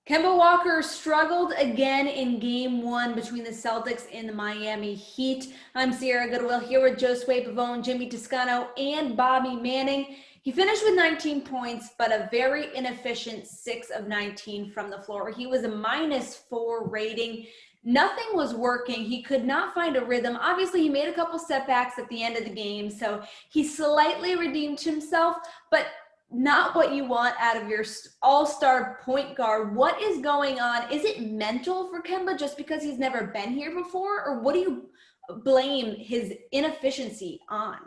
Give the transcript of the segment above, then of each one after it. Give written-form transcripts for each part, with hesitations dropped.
Kemba Walker struggled again in game one between the Celtics and the Miami Heat. I'm Sierra Goodwill here with Josue, Pavon, Jimmy Toscano, and Bobby Manning. He finished with 19 points, but a very inefficient 6 of 19 from the floor. He was a -4 rating. Nothing was working. He could not find a rhythm. Obviously, he made a couple setbacks at the end of the game, so he slightly redeemed himself, but not what you want out of your all-star point guard. What is going on? Is it mental for Kemba just because he's never been here before, or what do you blame his inefficiency on?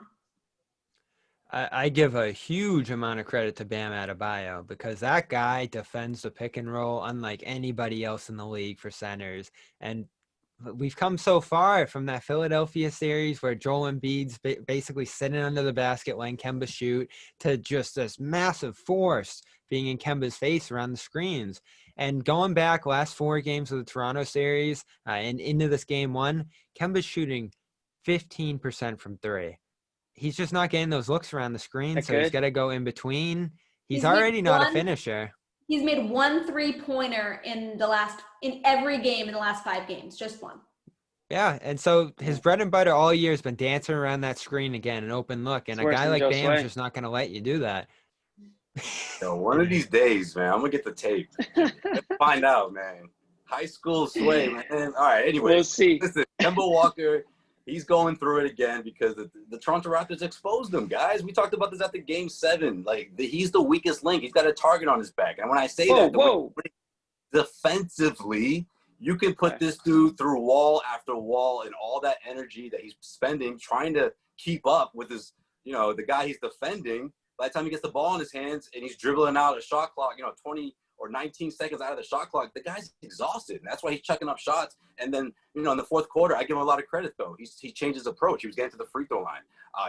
I give a huge amount of credit to Bam Adebayo because that guy defends the pick and roll unlike anybody else in the league for centers. And we've come so far from that Philadelphia series where Joel Embiid's basically sitting under the basket letting Kemba shoot to just this massive force being in Kemba's face around the screens. And going back last 4 games of the Toronto series and into this game one, Kemba's shooting 15% from 3. He's just not getting those looks around the screen, so he's got to go in between. He's already not a finisher. He's made 1 3-pointer in every game in the last 5 games, just 1. Yeah, and so his bread and butter all year has been dancing around that screen again, an open look, and a guy like Bam's just not going to let you do that. Yo, one of these days, man, I'm going to get the tape. Let's find out, man. High school sway, man. All right, anyway. We'll see. Listen, Kemba Walker, he's going through it again because the Toronto Raptors exposed him, guys. We talked about this after Game 7. He's the weakest link. He's got a target on his back. And when I say defensively, you can put this dude through wall after wall and all that energy that he's spending trying to keep up with his, the guy he's defending. By the time he gets the ball in his hands and he's dribbling out a shot clock, 20 or 19 seconds out of the shot clock, the guy's exhausted. And that's why he's chucking up shots. And then, in the fourth quarter, I give him a lot of credit, though. He changed his approach. He was getting to the free throw line.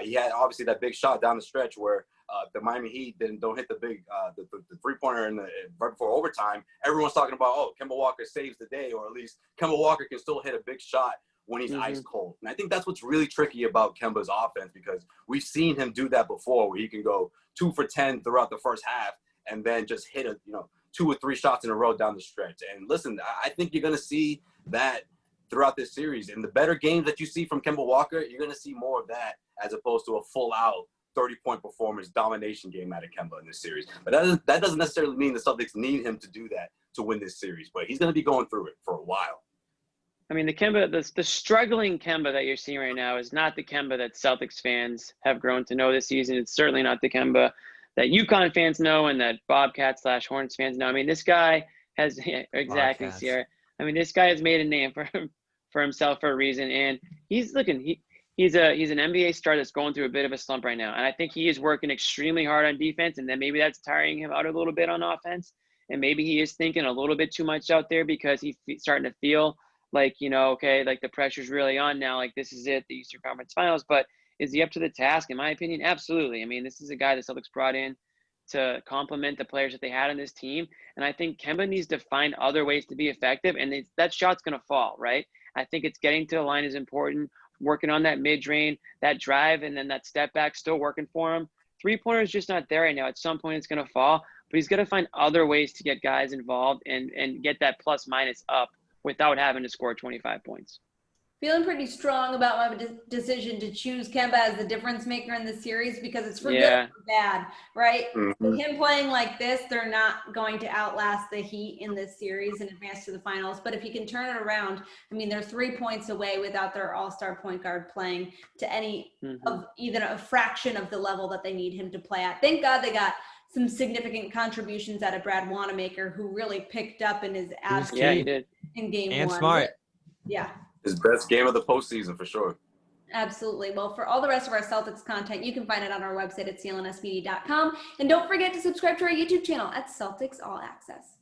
He had, obviously, that big shot down the stretch where the Miami Heat don't hit the big the three-pointer right before overtime. Everyone's talking about, Kemba Walker saves the day, or at least Kemba Walker can still hit a big shot when he's ice cold. And I think that's what's really tricky about Kemba's offense, because we've seen him do that before, where he can go 2 for 10 throughout the first half and then just hit 2 or 3 shots in a row down the stretch. And listen, I think you're going to see that throughout this series. In the better games that you see from Kemba Walker, you're going to see more of that as opposed to a full-out 30-point performance domination game out of Kemba in this series. But that doesn't necessarily mean the Celtics need him to do that to win this series. But he's going to be going through it for a while. I mean, the struggling Kemba that you're seeing right now is not the Kemba that Celtics fans have grown to know this season. It's certainly not the Kemba that UConn fans know and that Bobcats/Hornets fans know. I mean, this guy has exactly, Sierra. I mean, this guy has made a name for himself for a reason, and he's an NBA star that's going through a bit of a slump right now. And I think he is working extremely hard on defense, and then maybe that's tiring him out a little bit on offense, and maybe he is thinking a little bit too much out there because he's starting to feel like, like the pressure's really on now, like this is it, the Eastern Conference Finals. But is he up to the task? In my opinion, absolutely. I mean, this is a guy the Celtics brought in to complement the players that they had on this team. And I think Kemba needs to find other ways to be effective, and that shot's going to fall, right? I think it's getting to the line is important, working on that mid-range, that drive, and then that step back still working for him. Three-pointer is just not there right now. At some point it's going to fall, but he's got to find other ways to get guys involved and get that plus-minus up without having to score 25 points. Feeling pretty strong about my decision to choose Kemba as the difference maker in the series, because it's for good or for bad, right? So him playing like this, they're not going to outlast the Heat in this series and advance to the finals. But if he can turn it around, I mean, they're 3 points away without their all-star point guard playing to any of even a fraction of the level that they need him to play at. Thank God they got some significant contributions out of Brad Wanamaker, who really picked up in his absence he did. In game one. And smart. Yeah. His best game of the postseason, for sure. Absolutely. Well, for all the rest of our Celtics content, you can find it on our website at clnsmedia.com. And don't forget to subscribe to our YouTube channel at Celtics All Access.